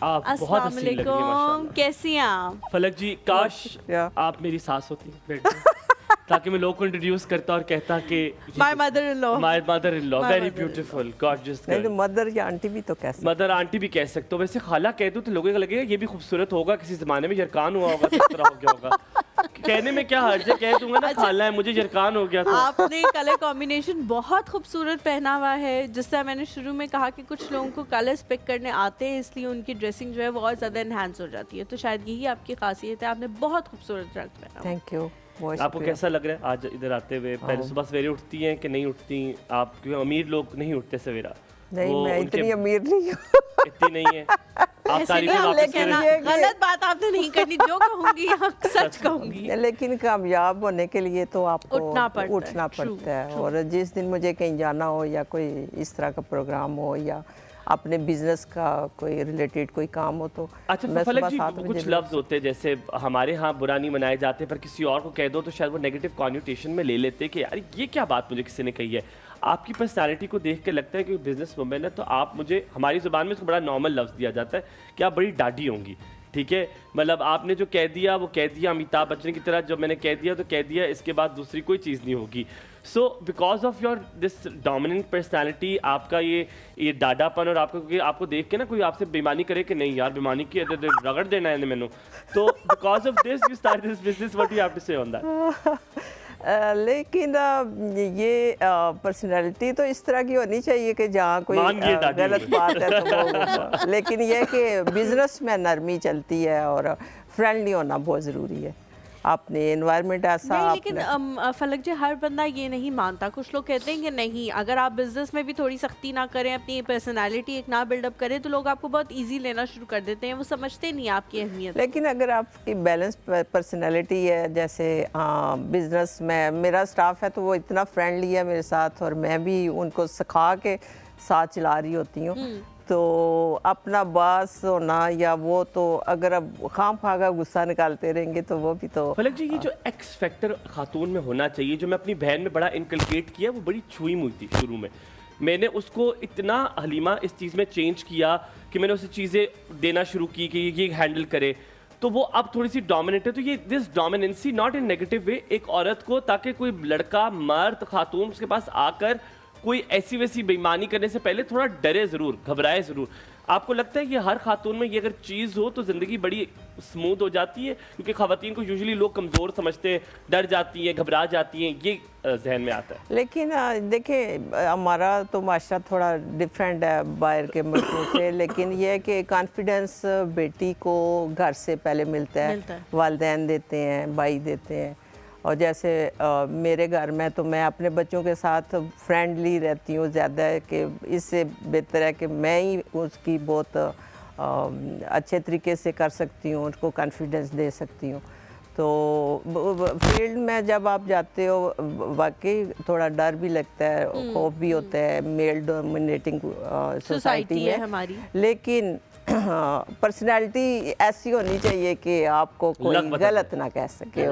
आप बहुत हसीन लग रही हैं माशाल्लाह। कैसी हैं आप? फलक जी, काश या। आप मेरी सास होती बेड में, ताकि मैं लोगों को इंट्रोड्यूस करता और कहता कि my mother in law. My mother in law My very mother-in-law. Beautiful gorgeous नहीं तो गर्ल। मदर या आंटी भी तो कह सकते। मदर आंटी भी कह सकते हो, वैसे खाला कह दूं तो लोगों को लगेगा ये भी खूबसूरत होगा, किसी जमाने में यरकान हुआ होगा तो इस तरह हो गया होगा। कहने में क्या हर्ज है, कह दूंगा ना खाला है मुझे यरकान हो गया था। आपने कलर कॉम्बिनेशन बहुत खूबसूरत पहना हुआ है। जिस तरह मैंने शुरू में कहा कि कुछ लोगों को कलर्स पिक करने आते हैं, इसलिए उनकी ड्रेसिंग जो है वो और ज़्यादा एनहांस हो जाती है, तो शायद यही आपकी खासियत है। आपने बहुत खूबसूरत रंग पहना हुआ है। Thank you. आपको कैसा लग रहा है आज इधर आते हुए? पहले सुबह सवेरे उठती हैं कि नहीं उठती आप? क्योंकि अमीर लोग नहीं उठते सवेरा। नहीं वो मैं उनके इतनी अमीर नहीं हूँ। इतनी नहीं है। आप ऐसे तारीफें नहीं, वापस लेकिन करें। गलत बात आपने नहीं करनी, जो कहूंगी आप सच कहूंगी। लेकिन कामयाब होने के लिए तो आपको उठना पड़ता है। उठना पड़ता है। True. और जिस दिन मुझे कहीं जाना हो या कोई इस तरह का प्रोग्राम हो या अपने बिजनेस का कोई रिलेटेड कोई काम हो तो अच्छा मैं फलक सुबह जी, 7 बजे कुछ लफ्ज होते हैं जैसे हमारे यहाँ बुरा नहीं मनाए जाते, पर किसी और को कह दो तो शायद वो नेगेटिव कॉन्यूटेशन में ले लेते हैं कि यार ये क्या बात मुझे किसी ने कही है। आपकी पर्सनालिटी को देख के लगता है कि बिजनेस वुमेन है, तो आप मुझे हमारी ज़ुबान में इसको बड़ा नॉर्मल लफ्ज़ दिया जाता है कि आप बड़ी डाढ़ी होंगी। ठीक है, मतलब आपने जो कह दिया वो कह दिया, अमिताभ बच्चन की तरह जो मैंने कह दिया तो कह दिया, इसके बाद दूसरी कोई चीज़ नहीं होगी। So because of your this dominant personality, आपका ये डाडापन, और आपको क्योंकि आपको देख के ना कोई आपसे बेईमानी करे कि नहीं यार बेईमानी की रगड़ देना है मैंने, तो because of this you start this business, what you have to say on that? लेकिन ये पर्सनालिटी तो इस तरह की होनी चाहिए कि जहाँ कोई मांगिए दादी गलत हुई। बात है तो वो लेकिन ये कि बिजनेस में नरमी चलती है और फ्रेंडली होना बहुत ज़रूरी है। आपने एनवायरनमेंट ऐसा नहीं, आपने लेकिन फलक जी हर बंदा ये नहीं मानता। कुछ लोग कहते हैं कि नहीं, अगर आप बिजनेस में भी थोड़ी सख्ती ना करें, अपनी पर्सनालिटी एक ना बिल्डअप करें, तो लोग आपको बहुत इजी लेना शुरू कर देते हैं। वो समझते नहीं आपकी अहमियत। लेकिन अगर आपकी बैलेंस पर्सनालिटी है, जैसे बिजनेस में मेरा स्टाफ है तो वो इतना फ्रेंडली है मेरे साथ और मैं भी उनको सिखा के साथ चला रही होती हूँ, तो अपना बास होना या वो तो अगर अब खाम खागा गुस्सा निकालते रहेंगे तो वो भी तो। फलक जी, ये जो एक्स फैक्टर खातून में होना चाहिए, जो मैं अपनी बहन में बड़ा इनकलकेट किया, वो बड़ी छुई मुई थी शुरू में। मैंने उसको इतना हलीमा इस चीज़ में चेंज किया कि मैंने उसे चीज़ें देना शुरू की कि ये हैंडल करे, तो वो अब थोड़ी सी डोमिनेट है। तो ये this dominancy not in negative way, एक औरत को, ताकि कोई लड़का मर्द खातून उसके पास आकर कोई ऐसी वैसी बेईमानी करने से पहले थोड़ा डरे ज़रूर, घबराए ज़रूर। आपको लगता है कि हर खातून में ये अगर चीज़ हो तो ज़िंदगी बड़ी स्मूथ हो जाती है? क्योंकि ख़वातीन को यूजुअली लोग कमज़ोर समझते हैं, डर जाती हैं, घबरा जाती हैं, ये जहन में आता है। लेकिन देखिए हमारा तो माशरा थोड़ा डिफरेंट है बाहर के मुल्कों से, लेकिन ये है कि कॉन्फिडेंस बेटी को घर से पहले मिलता है। वालिदैन देते हैं, भाई देते हैं। और जैसे मेरे घर में तो मैं अपने बच्चों के साथ फ्रेंडली रहती हूँ ज़्यादा, है कि इससे बेहतर है कि मैं ही उसकी बहुत अच्छे तरीके से कर सकती हूँ, उनको कॉन्फिडेंस दे सकती हूँ। तो फील्ड में जब आप जाते हो वाकई थोड़ा डर भी लगता है, खौफ भी होता है, मेल डोमिनेटिंग सोसाइटी में हमारी। लेकिन पर्सनालिटी ऐसी होनी चाहिए कि आपको कोई गलत ना कह सके।